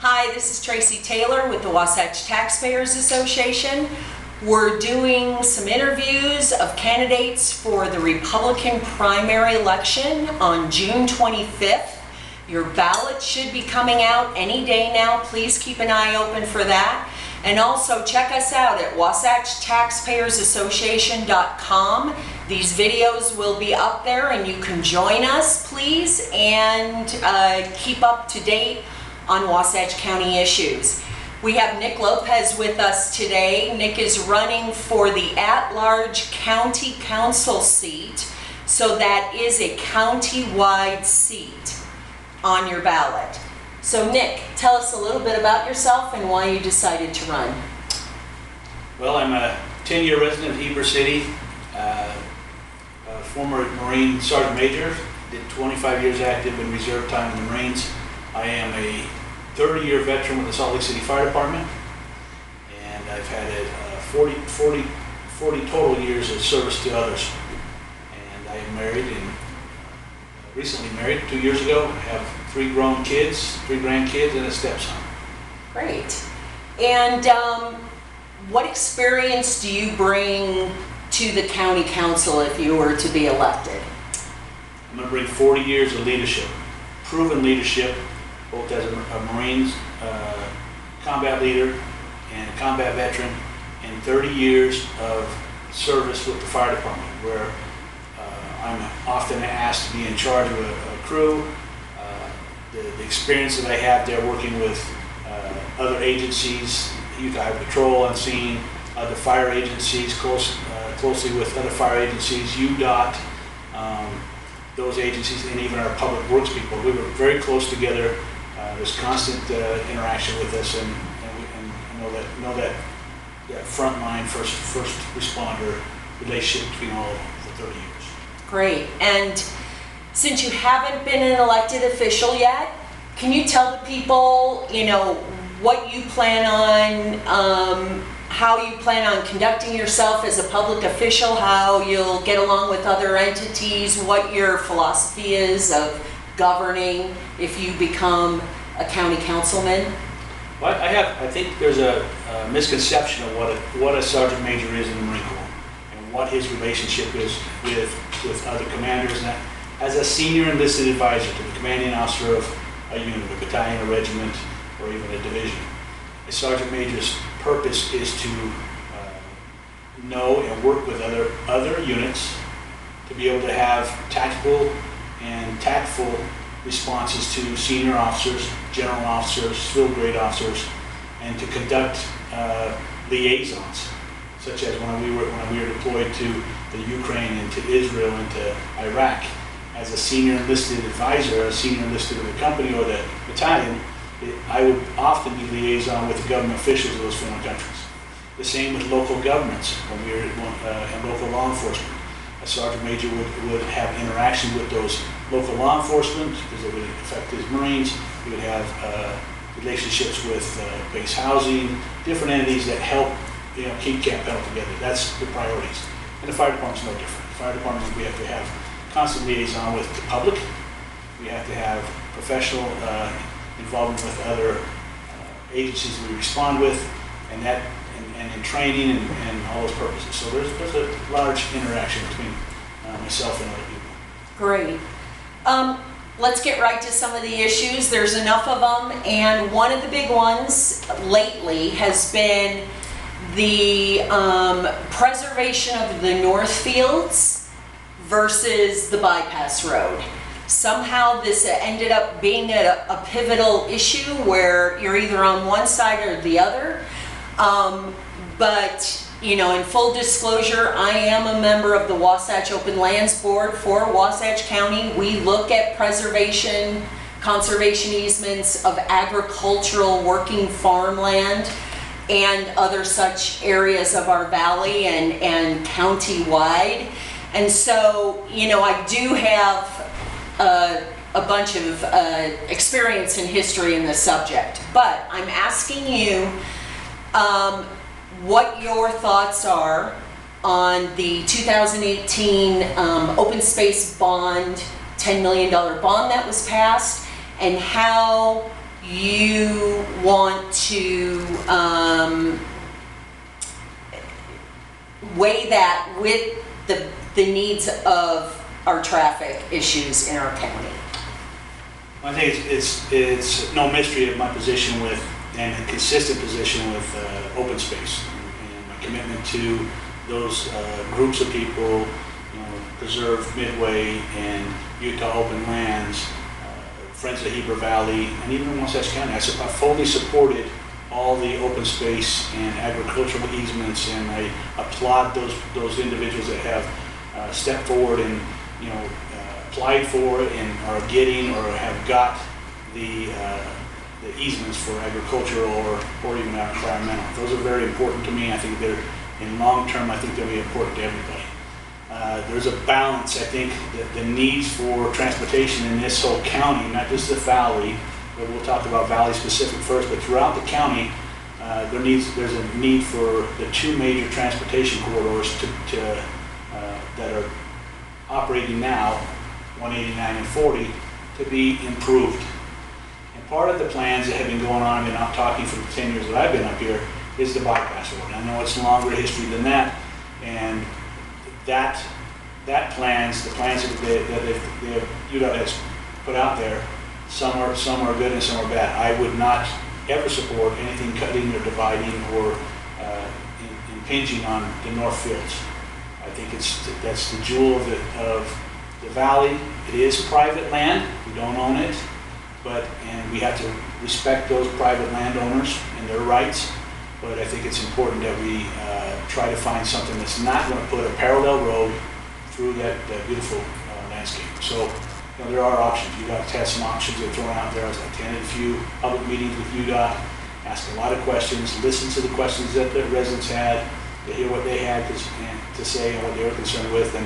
Hi, this is Tracy Taylor with the Wasatch Taxpayers Association. We're doing some interviews of candidates for the Republican primary election on June 25th. Your ballot should be coming out any day now. Please keep an eye open for that. And also check us out at wasatchtaxpayersassociation.com. These videos will be up there and you can join us, please, and keep up to date on Wasatch County issues. We have Nick Lopez with us today. Nick is running for the at-large county council seat, so that is a county-wide seat on your ballot. So Nick, tell us a little bit about yourself and why you decided to run. Well, I'm a 10-year resident of Heber City, a former Marine Sergeant Major, did 25 years active in reserve time in the Marines. I am a 30-year veteran with the Salt Lake City Fire Department, and I've had 40 total years of service to others. And I am married and recently married 2 years ago. I have 3 grown kids, 3 grandkids, and a stepson. Great. And what experience do you bring to the county council if you were to be elected? I'm going to bring 40 years of leadership, proven leadership, both as a Marines combat leader and a combat veteran, and 30 years of service with the fire department, where I'm often asked to be in charge of a crew. The experience that I have there working with other agencies, Youth Highway Patrol on scene, other fire agencies, closely with other fire agencies, UDOT, those agencies, and even our public works people. We were very close together. There's constant interaction with us, and know that frontline first responder relationship between all the 30 years. Great. And since you haven't been an elected official yet, can you tell the people, what you plan on, how you plan on conducting yourself as a public official, how you'll get along with other entities, what your philosophy is of governing if you become a county councilman? Well, I think there's a misconception of what a sergeant major is in the Marine Corps and what his relationship is with other commanders. And as a senior enlisted advisor to the commanding officer of a unit, a battalion, a regiment, or even a division, a sergeant major's purpose is to know and work with other units to be able to have tactical and tactful responses to senior officers, general officers, field grade officers, and to conduct liaisons, such as when we were deployed to the Ukraine and to Israel and to Iraq. As a senior enlisted advisor, a senior enlisted of the company or the battalion, I would often be liaison with the government officials of those foreign countries. The same with local governments when we were in local law enforcement. A sergeant major would have interaction with those local law enforcement because it would affect his Marines. He would have relationships with base housing, different entities that help keep Camp Pendle together. That's the priorities. And the fire department's no different. The fire department, we have to have constant liaison with the public. We have to have professional involvement with other agencies that we respond with, and in training and all those purposes. So there's a large interaction between myself and other people. Great. Let's get right to some of the issues. There's enough of them, and one of the big ones lately has been the preservation of the North Fields versus the bypass road. Somehow this ended up being a pivotal issue where you're either on one side or the other. But in full disclosure, I am a member of the Wasatch Open Lands Board for Wasatch County. We look at preservation, conservation easements of agricultural working farmland and other such areas of our valley and county-wide. And so, I do have a bunch of experience and history in this subject, but I'm asking you what your thoughts are on the 2018 open space bond, $10 million bond that was passed, and how you want to weigh that with the needs of our traffic issues in our county. I think it's no mystery of my position with, and a consistent position with open space, and my commitment to those groups of people, Preserve Midway and Utah Open Lands, Friends of Heber Valley, and even in Wasatch County. I fully supported all the open space and agricultural easements, and I applaud those individuals that have stepped forward and applied for it and are getting or have got the easements for agricultural or even environmental. Those are very important to me. I think they're, in long term, I think they'll be important to everybody. There's a balance. I think that the needs for transportation in this whole county, not just the valley, but we'll talk about valley specific first, but throughout the county, there's a need for the two major transportation corridors that are operating now, 189 and 40, to be improved. And part of the plans that have been going on, I've been out talking for the 10 years that I've been up here, is the bypass road. I know it's longer history than that, and the plans that UDOT has put out there, some are good and some are bad. I would not ever support anything cutting or dividing or impinging on the North Fields. I think that's the jewel of the valley. It is private land. We don't own it, and we have to respect those private landowners and their rights. But I think it's important that we try to find something that's not going to put a parallel road through that beautiful landscape. So there are options. UDOT has some options that are thrown out there. I've attended a few public meetings with UDOT, asked a lot of questions, listened to the questions that the residents had, to hear what they had to say and what they were concerned with. And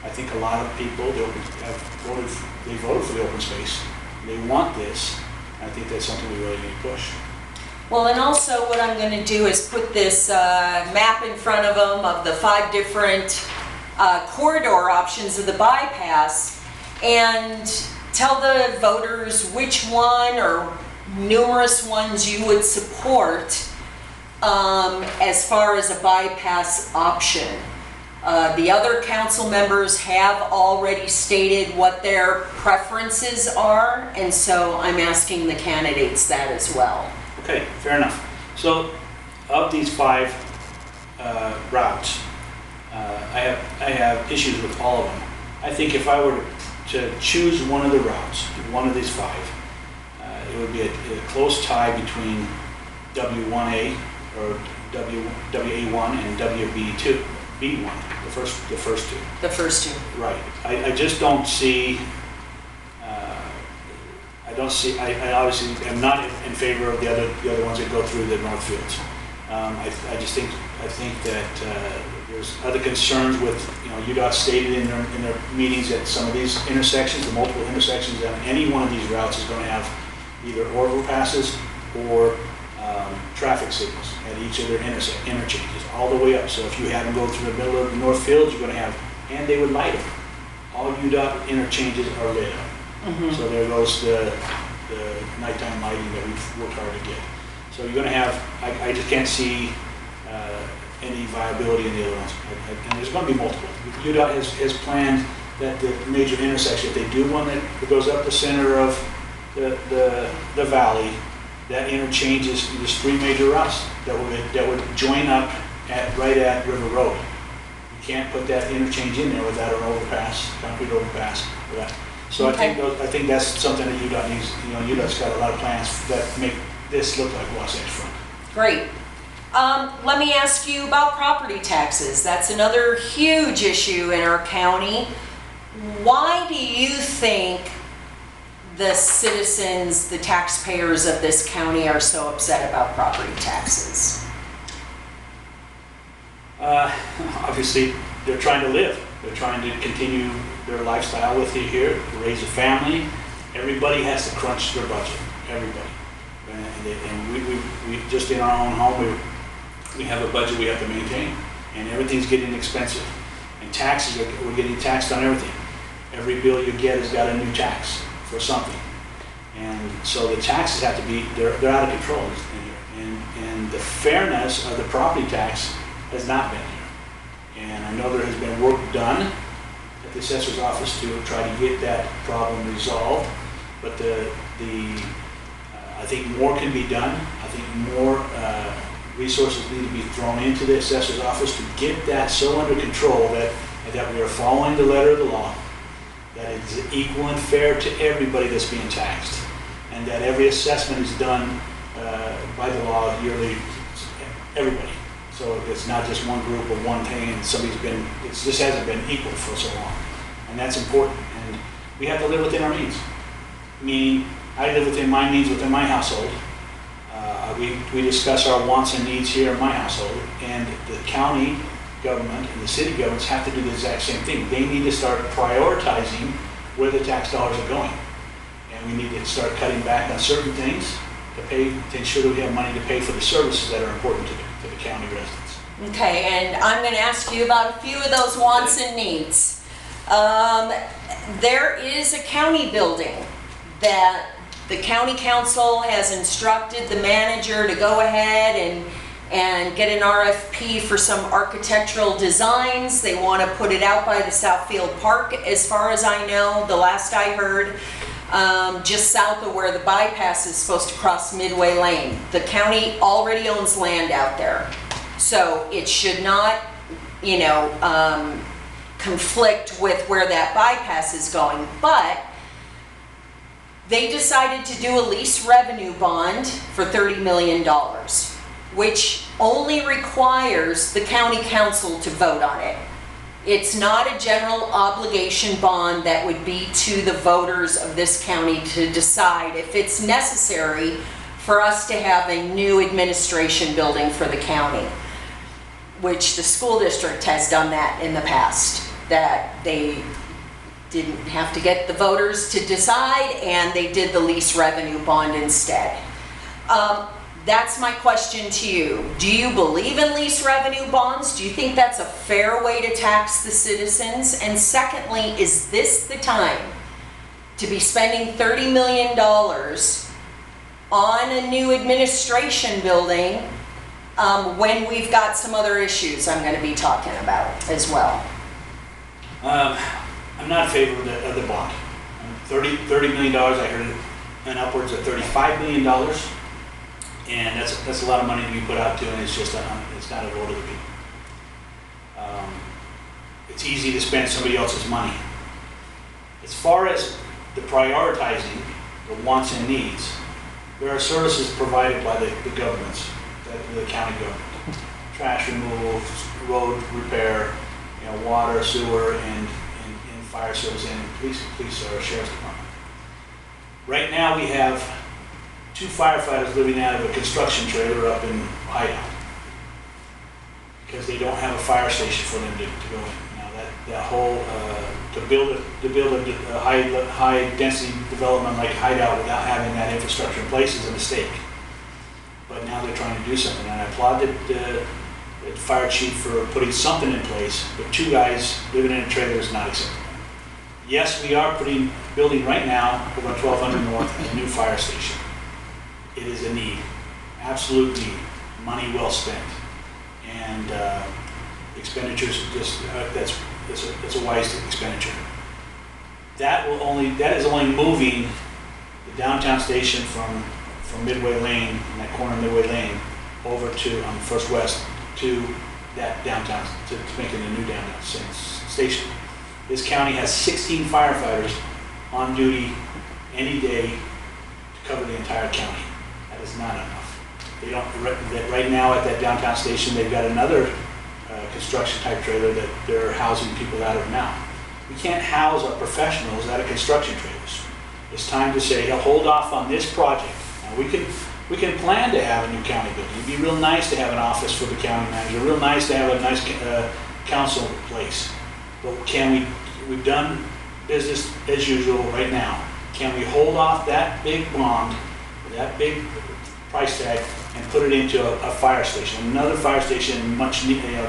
I think a lot of people voted for the open space. They want this. I think that's something we really need to push. Well, and also what I'm going to do is put this map in front of them of the 5 different corridor options of the bypass, and tell the voters which one or numerous ones you would support as far as a bypass option. The other council members have already stated what their preferences are, and so I'm asking the candidates that as well. Okay, fair enough. So, of these 5 routes, I have issues with all of them. I think if I were to choose one of the routes, one of these 5, it would be a close tie between W1A or WA1 and WB2, B1, the first two. The first 2. Right. I just don't see. I obviously am not in favor of the other ones that go through the North Fields. I think that there's other concerns with, UDOT stated in their meetings that some of these intersections, the multiple intersections on any one of these routes is going to have either overpasses or traffic signals at each of their interchanges all the way up. So if you have them go through the middle of the North Fields, you're going to have, and they would light them. All UDOT interchanges are lit up. Mm-hmm. So there goes the nighttime lighting that we've worked hard to get. So you're going to have, I just can't see any viability in the other ones. And there's going to be multiple. UDOT has planned that the major intersection, if they do one that goes up the center of the valley, that interchanges, there's 3 major routes that would join up right at River Road. You can't put that interchange in there without an overpass, concrete overpass for that. So okay. I think that's something that UDOT needs. UDOT's got a lot of plans that make this look like Wasatch Front. Great. Let me ask you about property taxes. That's another huge issue in our county. Why do you think the citizens, the taxpayers of this county are so upset about property taxes? Obviously, they're trying to live. They're trying to continue their lifestyle with you here, raise a family. Everybody has to crunch their budget. Everybody. And we just in our own home, we have a budget we have to maintain, and everything's getting expensive. And taxes, we're getting taxed on everything. Every bill you get has got a new tax for something. And so the taxes have to be, they're out of control in here. And the fairness of the property tax has not been here. And I know there has been work done at the assessor's office to try to get that problem resolved, but I think more can be done. I think more resources need to be thrown into the assessor's office to get that so under control that we are following the letter of the law, that it's equal and fair to everybody that's being taxed, and that every assessment is done by the law yearly, everybody. So it's not just one group or one thing, and it just hasn't been equal for so long. And that's important. And we have to live within our means. Meaning, I live within my means within my household. We discuss our wants and needs here in my household, and the county government and the city governments have to do the exact same thing. They need to start prioritizing where the tax dollars are going. And we need to start cutting back on certain things to ensure that we have money to pay for the services that are important to the county residents. Okay, and I'm going to ask you about a few of those wants and needs. There is a county building that the county council has instructed the manager to go ahead and get an RFP for some architectural designs. They want to put it out by the Southfield Park, as far as I know, the last I heard, just south of where the bypass is supposed to cross Midway Lane. The county already owns land out there, so it should not, conflict with where that bypass is going. But they decided to do a lease revenue bond for $30 million, which only requires the county council to vote on it. It's not a general obligation bond that would be to the voters of this county to decide if it's necessary for us to have a new administration building for the county, which the school district has done that in the past, that they didn't have to get the voters to decide, and they did the lease revenue bond instead. That's my question to you. Do you believe in lease revenue bonds? Do you think that's a fair way to tax the citizens? And secondly, is this the time to be spending $30 million on a new administration building when we've got some other issues I'm going to be talking about as well? I'm not in favor of the bond. $30 million, I heard it, and upwards of $35 million, and that's a lot of money to be put out to, and it's not a vote of the people. It's easy to spend somebody else's money. As far as the prioritizing the wants and needs, there are services provided by the governments, the county government. Trash removal, road repair, water, sewer, and fire service, and police or sheriff's department. Right now we have 2 firefighters living out of a construction trailer up in Hideout because they don't have a fire station for them to go in. Now that whole to build a high density development like Hideout without having that infrastructure in place is a mistake. But now they're trying to do something, and I applaud the fire chief for putting something in place. But 2 guys living in a trailer is not acceptable. Yes, we are building right now over on 1200 North a new fire station. It is a need, absolute need, money well spent, and expenditures that's a wise expenditure. That is only moving the downtown station from Midway Lane, in that corner of Midway Lane, over to on First West to that downtown, to making a new downtown station. This county has 16 firefighters on duty any day to cover the entire county. That is not enough. They don't. Right now at that downtown station, they've got another construction type trailer that they're housing people out of now. We can't house our professionals out of construction trailers. It's time to say, hold off on this project. Now we can plan to have a new county building. It'd be real nice to have an office for the county manager. Real nice to have a nice council place. But we've done business as usual right now. Can we hold off that big bond, that big price tag, and put it into a fire station, another fire station,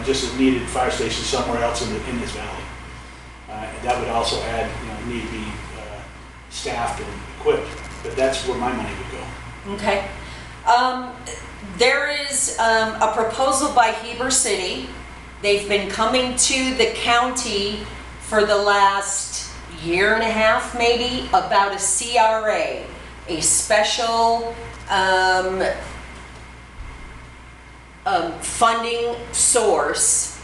just as needed fire station somewhere else in this valley? That would also add, need to be staffed and equipped. but that's where my money would go. Okay. There is a proposal by Heber City. They've been coming to the county for the last year and a half, maybe, about a CRA, a special funding source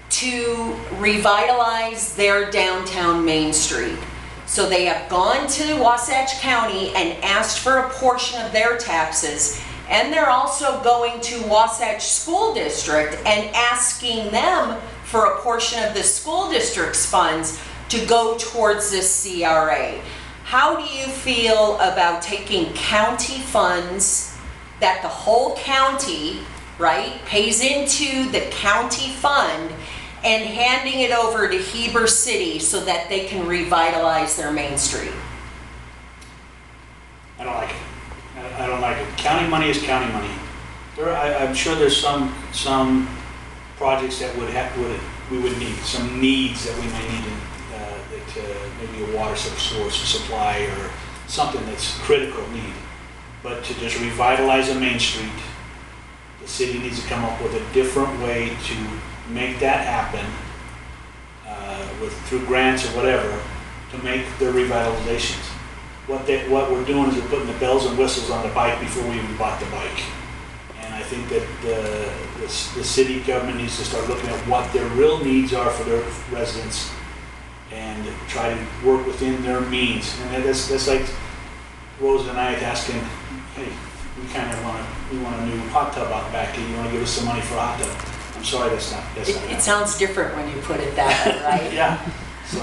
to revitalize their downtown Main Street. So they have gone to Wasatch County and asked for a portion of their taxes, and they're also going to Wasatch School District and asking them for a portion of the school district's funds to go towards this CRA. How do you feel about taking county funds that the whole county, right, pays into the county fund and handing it over to Heber City so that they can revitalize their Main Street? I don't like it. I don't like it. County money is county money. I'm sure there's some projects that we would need, some needs that we may need, maybe a water source, a supply, or something that's critical need. But to just revitalize a Main Street, the city needs to come up with a different way to make that happen, through grants or whatever, to make their revitalizations. What we're doing is we're putting the bells and whistles on the bike before we even bought the bike. And I think that the city government needs to start looking at what their real needs are for their residents and try to work within their means. And that's like Rose and I asking, hey, we want a new hot tub out back here. You want to give us some money for a hot tub? I'm sorry, that's not It sounds different when you put it that way, right? Yeah. So.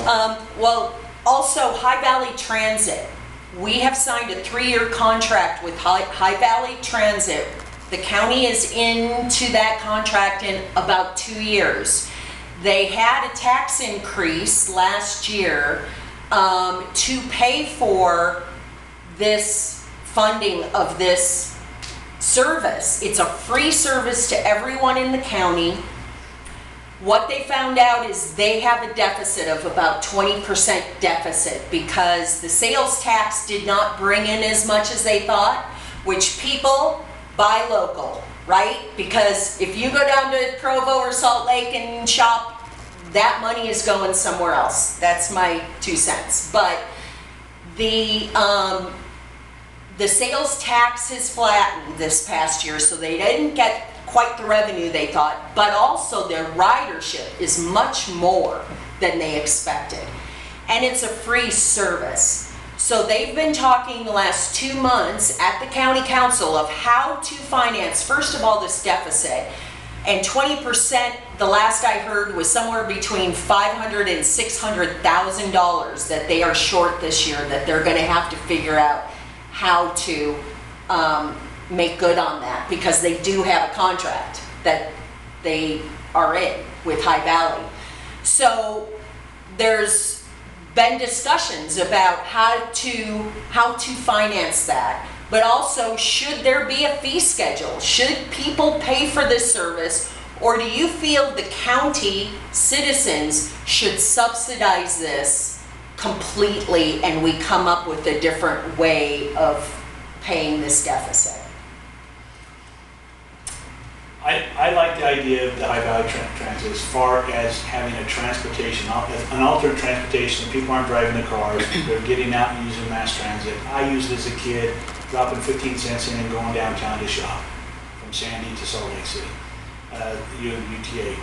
Well, also High Valley Transit. We have signed a 3-year contract with High Valley Transit. The county is into that contract in about 2 years. They had a tax increase last year to pay for this funding of this service. It's a free service to everyone in the county. What they found out is they have a deficit of about 20% deficit because the sales tax did not bring in as much as they thought, which people buy local, right? Because if you go down to Provo or Salt Lake and shop, that money is going somewhere else. That's my 2 cents. But the sales tax has flattened this past year, so they didn't get quite the revenue they thought, but also their ridership is much more than they expected. And it's a free service. So they've been talking the last 2 months at the county council of how to finance, first of all, this deficit. And 20%, the last I heard, was somewhere between $500,000 and $600,000 that they are short this year, that they're gonna have to figure out how to make good on that, because they do have a contract that they are in with High Valley. So there's been discussions about how to finance that, but also should there be a fee schedule? Should people pay for this service, or do you feel the county citizens should subsidize this completely and we come up with a different way of paying this deficit? I like the idea of the High Valley Transit as far as having a transportation, an alternate transportation. People aren't driving the cars, they're getting out and using mass transit. I used it as a kid, dropping 15 cents in and going downtown to shop from Sandy to Salt Lake City, UTA.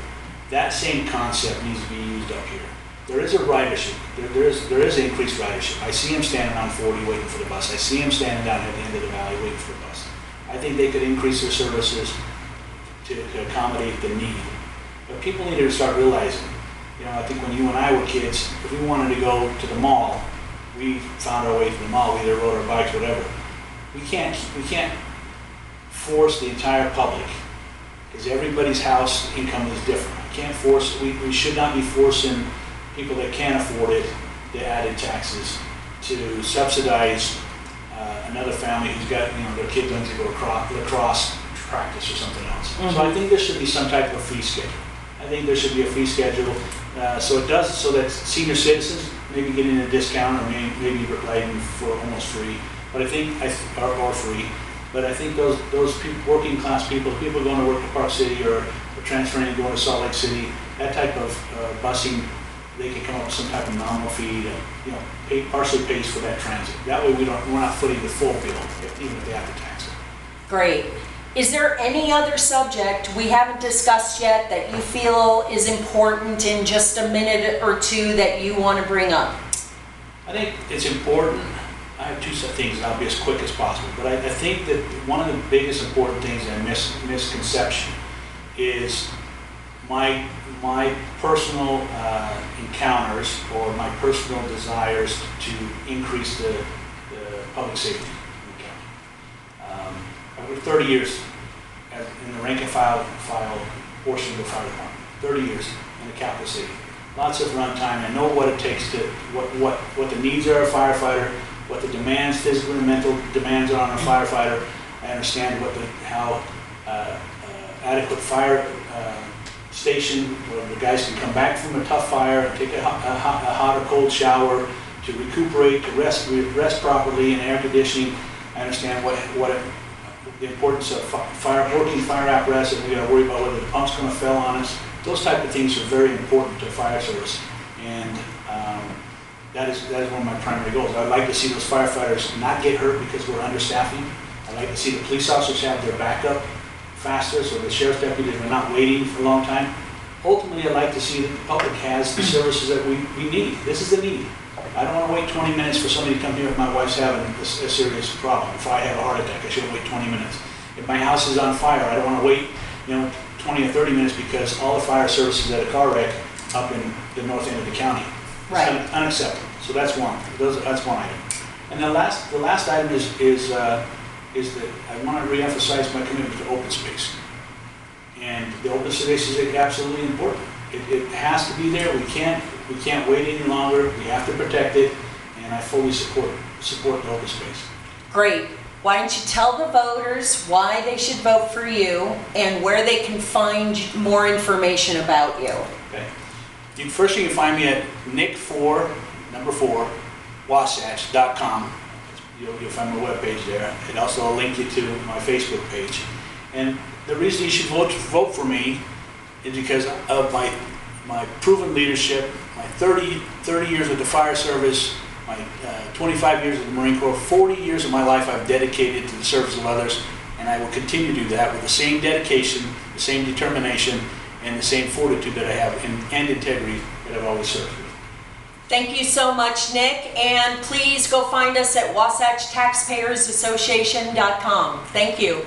That same concept needs to be used up here. There is a ridership, there is increased ridership. I see them standing on 40 waiting for the bus. I see them standing down at the end of the valley waiting for the bus. I think they could increase their services to accommodate the need. But people need to start realizing, I think when you and I were kids, if we wanted to go to the mall, we found our way to the mall, we either rode our bikes, whatever. We can't force the entire public, because everybody's house income is different. We should not be forcing people that can't afford it, the added taxes, to subsidize another family who's got, their kid wants to go lacrosse practice or something else. Mm-hmm. So I think there should be some type of fee schedule. I think there should be a fee schedule so that senior citizens maybe getting a discount or maybe riding for almost free, but I think, or free, but I think those people, working class people going to work to Park City or transferring and going to Salt Lake City, that type of busing, they can come up with some type of nominal fee that, partially pays for that transit. That way we're not footing the full bill, even if they have to tax it. Great. Is there any other subject we haven't discussed yet that you feel is important in just a minute or two that you want to bring up? I think it's important. I have two things, and I'll be as quick as possible. But I think that one of the biggest important things and misconception is my personal encounters or my personal desires to increase the public safety in the county. I worked 30 years in the rank and file portion of the fire department. 30 years in the capital city. Lots of run time. I know what it takes to what the needs are of a firefighter, what the demands, physical and mental demands are on a firefighter. I understand how adequate fire station where the guys can come back from a tough fire, take a hot or cold shower, to recuperate, to rest properly in air conditioning. I understand the importance of working fire apparatus, and we got to worry about whether the pump's going to fail on us. Those type of things are very important to fire service, and that is one of my primary goals. I'd like to see those firefighters not get hurt because we're understaffing. I'd like to see the police officers have their backup faster, so the sheriff's deputies are not waiting for a long time. Ultimately, I'd like to see that the public has the services that we need. This is a need. I don't want to wait 20 minutes for somebody to come here if my wife's having a serious problem. If I have a heart attack, I shouldn't wait 20 minutes. If my house is on fire, I don't want to wait 20 or 30 minutes because all the fire services at a car wreck up in the north end of the county. Right. It's unacceptable. So that's one. That's one item. And the last item is that I want to reemphasize my commitment to open space. And the open space is absolutely important. It has to be there. We can't wait any longer. We have to protect it, and I fully support the open space. Great. Why don't you tell the voters why they should vote for you and where they can find more information about you? Okay. First, you can find me at nick4wasatch.com. You'll find my webpage there, and also I'll link you to my Facebook page. And the reason you should vote for me is because of my proven leadership, my 30 years with the fire service, my 25 years with the Marine Corps, 40 years of my life I've dedicated to the service of others, and I will continue to do that with the same dedication, the same determination, and the same fortitude that I have and integrity that I've always served with. Thank you so much, Nick, and please go find us at WasatchTaxpayersAssociation.com. Thank you.